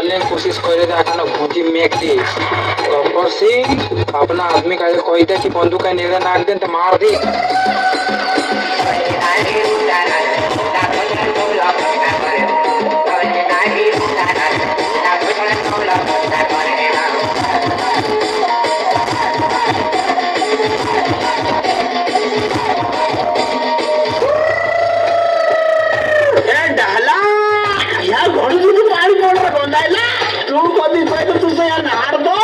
ने कोशिश करे देखानो भूजी मेक दी गब्बर सिंह अपना आदमी का कोई दे कि बंदूक का नेड़े नाक दें तो मार दी तुझं या नार दो